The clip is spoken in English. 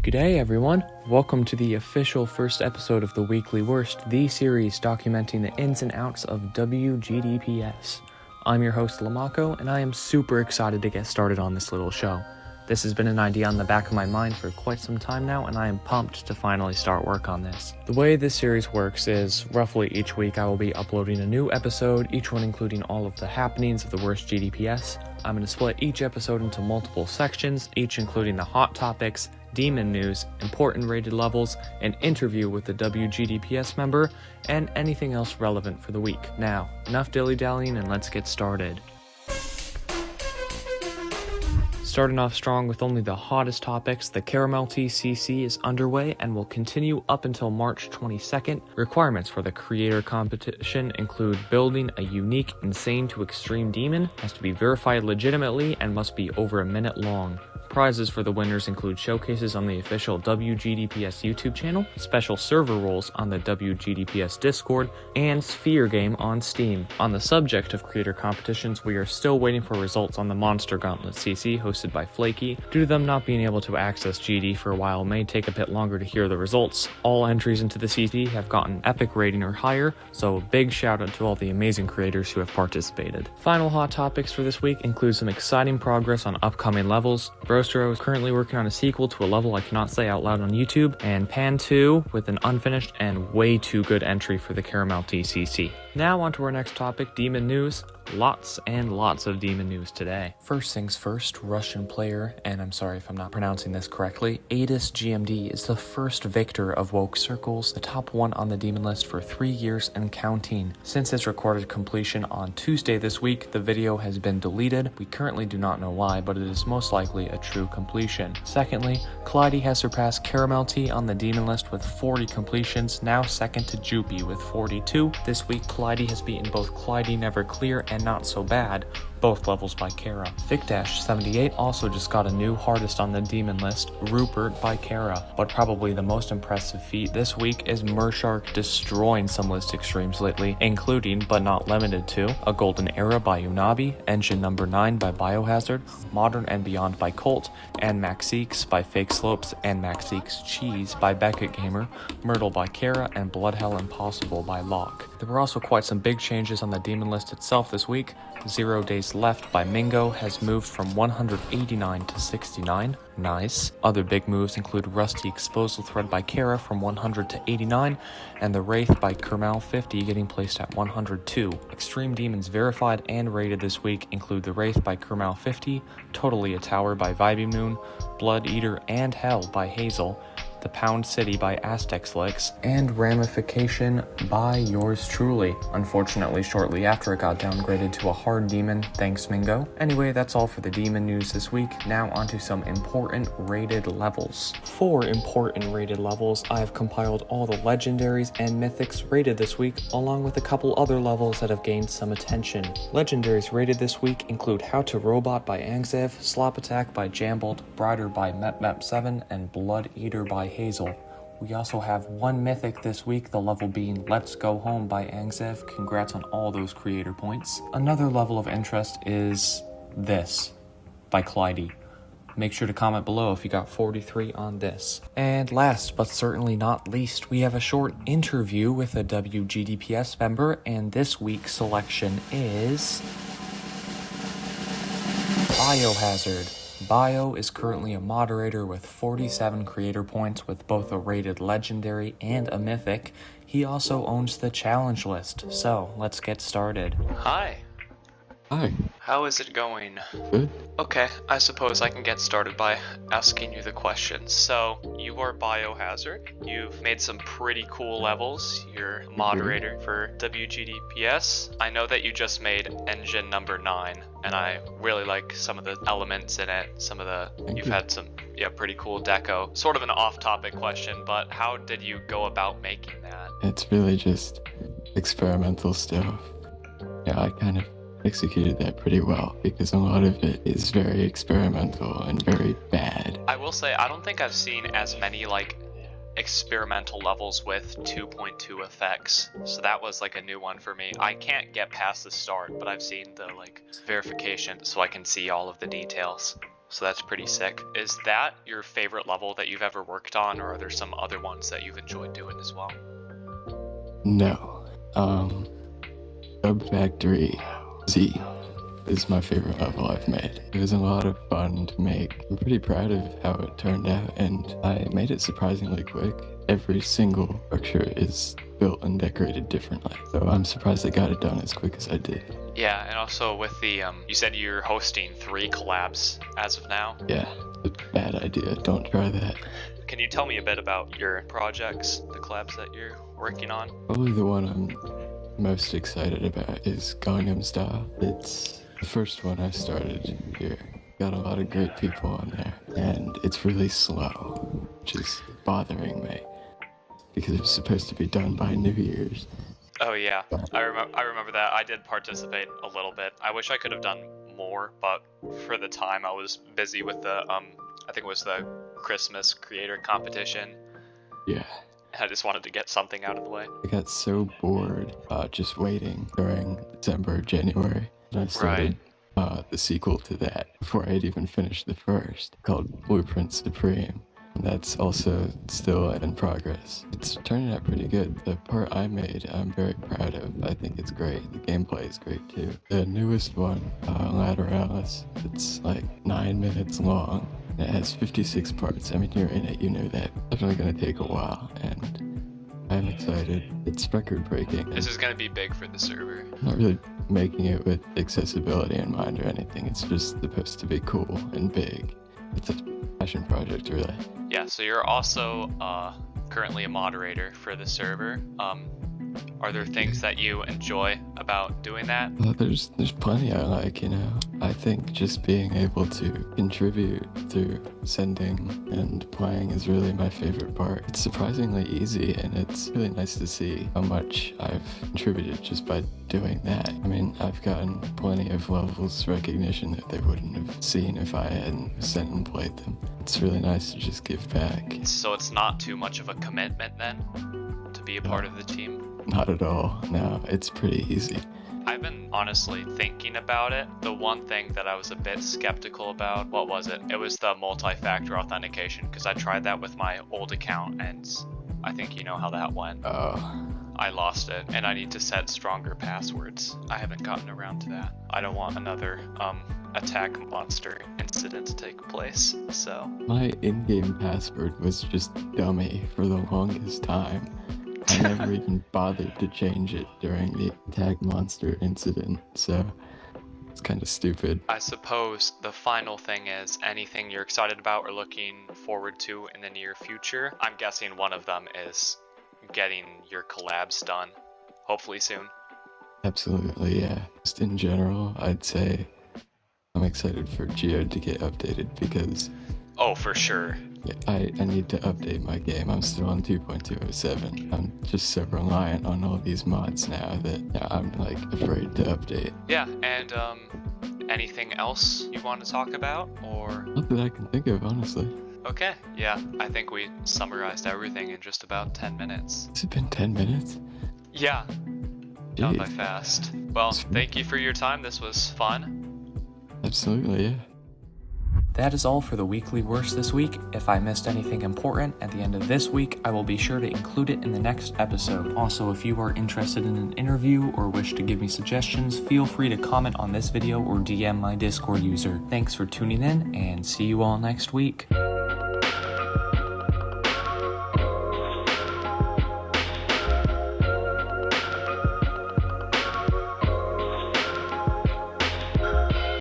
G'day everyone, welcome to the official first episode of the Weekly Worst, the series documenting the ins and outs of WGDPS. I'm your host Lemako, and I am super excited to get started on this little show. This has been an idea on the back of my mind for quite some time now, and I am pumped to finally start work on this. The way this series works is, roughly each week I will be uploading a new episode, each one including all of the happenings of the worst GDPS. I'm going to split each episode into multiple sections, each including the hot topics, demon news, important rated levels, an interview with the WGDPS member, and anything else relevant for the week. Now, enough dilly-dallying and let's get started. Starting off strong with only the hottest topics, the Caramel TCC is underway and will continue up until March 22nd. Requirements for the creator competition include building a unique, insane to extreme demon, has to be verified legitimately, and must be over a minute long. Prizes for the winners include showcases on the official WGDPS YouTube channel, special server roles on the WGDPS Discord, and Sphere game on Steam. On the subject of creator competitions, we are still waiting for results on the Monster Gauntlet CC hosted by Flaky. Due to them not being able to access GD for a while, it may take a bit longer to hear the results. All entries into the CC have gotten epic rating or higher, so a big shout out to all the amazing creators who have participated. Final hot topics for this week include some exciting progress on upcoming levels. Brostro is currently working on a sequel to a level I cannot say out loud on YouTube, and Pan 2 with an unfinished and way too good entry for the Caramel TCC. Now on to our next topic, demon news. Lots and lots of demon news today. First things first, Russian player, and I'm sorry if I'm not pronouncing this correctly, Adis GMD is the first victor of Woke Circles, the top one on the demon list for 3 years and counting. Since its recorded completion on Tuesday this week, the video has been deleted. We currently do not know why, but it is most likely a true completion. Secondly, Clyde has surpassed Caramel T on the demon list with 40 completions, now second to Jupy with 42. This week, Clyde has beaten both Clyde Never Clear and Not So Bad, both levels by Kara. Vicdash78 also just got a new hardest on the demon list, Rupert by Kara. But probably the most impressive feat this week is Mershark destroying some list extremes lately, including, but not limited to, a Golden Era by Unabi, Engine Number 9 by Biohazard, Modern and Beyond by Colt, and Maxeeks by Fake Slopes, and Maxeeks Cheese by Beckett Gamer, Myrtle by Kara, and Bloodhell Impossible by Locke. There were also quite some big changes on the demon list itself this week. 0 Days Left by Mingo has moved from 189 to 69. Nice. Other big moves include Rusty Exposal Thread by Kara from 100 to 89, and the Wraith by Kermal50 getting placed at 102. Extreme Demons verified and rated this week include the Wraith by Kermal50, Totally a Tower by Vibey Moon, Blood Eater and Hell by Hazel, The Pound City by Aztec Slicks, and Ramification by yours truly. Unfortunately, shortly after it got downgraded to a hard demon, thanks Mingo. Anyway, that's all for the demon news this week. Now onto some important rated levels. For important rated levels, I have compiled all the legendaries and mythics rated this week, along with a couple other levels that have gained some attention. Legendaries rated this week include How to Robot by Angzev, Slop Attack by Jambolt, Brider by MEPMEP7, and Blood Eater by Hazel. We also have one mythic this week, the level being Let's Go Home by Angzev. Congrats on all those creator points. Another level of interest is this by Clyde. Make sure to comment below if you got 43 on this. And last but certainly not least, we have a short interview with a WGDPS member, and this week's selection is Biohazard. Bio is currently a moderator with 47 creator points with both a rated legendary and a mythic. He also owns the challenge list, so let's get started. Hi. Hi. How is it going? Good. Okay, I suppose I can get started by asking you the questions. So, you are Biohazard. You've made some pretty cool levels. You're a moderator for WGDPS. I know that you just made Engine Number 9, and I really like some of the elements in it. You've had some, pretty cool deco. Sort of an off-topic question, but how did you go about making that? It's really just experimental stuff. Yeah, I kind of executed that pretty well because a lot of it is very experimental and very bad. I will say, I don't think I've seen as many experimental levels with 2.2 effects, so that was a new one for me. I can't get past the start, but I've seen the verification so I can see all of the details. so that's pretty sick. Is that your favorite level that you've ever worked on, or are there some other ones that you've enjoyed doing as well? No. Sub Factory Z is my favorite level I've made. It was a lot of fun to make. I'm pretty proud of how it turned out, and I made it surprisingly quick. Every single structure is built and decorated differently, so I'm surprised I got it done as quick as I did. Yeah, and also with the, you said you're hosting 3 collabs as of now? Yeah, a bad idea. Don't try that. Can you tell me a bit about your projects, the collabs that you're working on? Probably the one I'm most excited about is Gangnam Style. It's the first one I started here. Got a lot of great people on there, and it's really slow, which is bothering me because it's supposed to be done by New Year's. Oh yeah, I remember that. I did participate a little bit. I wish I could have done more, but for the time I was busy with the I think it was the Christmas creator competition. Yeah. I just wanted to get something out of the way. I got so bored just waiting during December, January, and I started the sequel to that before I'd even finished the first, called Blueprint Supreme. And that's also still in progress. It's turning out pretty good. The part I made, I'm very proud of. I think it's great. The gameplay is great too. The newest one, Lateralis, it's like 9 minutes long. It has 56 parts. I mean, you're in it, you know that. It's definitely gonna take a while, and I'm excited. It's record-breaking. This is gonna be big for the server. I'm not really making it with accessibility in mind or anything. It's just supposed to be cool and big. It's a passion project, really. Yeah, so you're also currently a moderator for the server. Are there things that you enjoy about doing that? There's plenty I like, you know. I think just being able to contribute through sending and playing is really my favorite part. It's surprisingly easy, and it's really nice to see how much I've contributed just by doing that. I mean, I've gotten plenty of levels recognition that they wouldn't have seen if I hadn't sent and played them. It's really nice to just give back. So it's not too much of a commitment then to be a part of the team? Not at all. No, it's pretty easy. I've been honestly thinking about it. The one thing that I was a bit skeptical about, what was it? It was the multi-factor authentication, because I tried that with my old account, and I think you know how that went. Oh. I lost it, and I need to set stronger passwords. I haven't gotten around to that. I don't want another attack monster incident to take place, so. My in-game password was just dummy for the longest time. I never even bothered to change it during the attack monster incident, so it's kind of stupid. I suppose the final thing is anything you're excited about or looking forward to in the near future. I'm guessing one of them is getting your collabs done, hopefully soon. Absolutely, yeah. Just in general, I'd say I'm excited for Geode to get updated because... Oh, for sure. Yeah, I need to update my game. I'm still on 2.207. I'm just so reliant on all these mods now that I'm like afraid to update. Yeah, and anything else you want to talk about, or? Not that I can think of, honestly. Okay, yeah, I think we summarized everything in just about 10 minutes. Has it been 10 minutes? Yeah, gone by fast. Well, thank you for your time. This was fun. Absolutely, yeah. That is all for the Weekly Worst this week. If I missed anything important at the end of this week, I will be sure to include it in the next episode. Also, if you are interested in an interview or wish to give me suggestions, feel free to comment on this video or DM my Discord user. Thanks for tuning in, and see you all next week.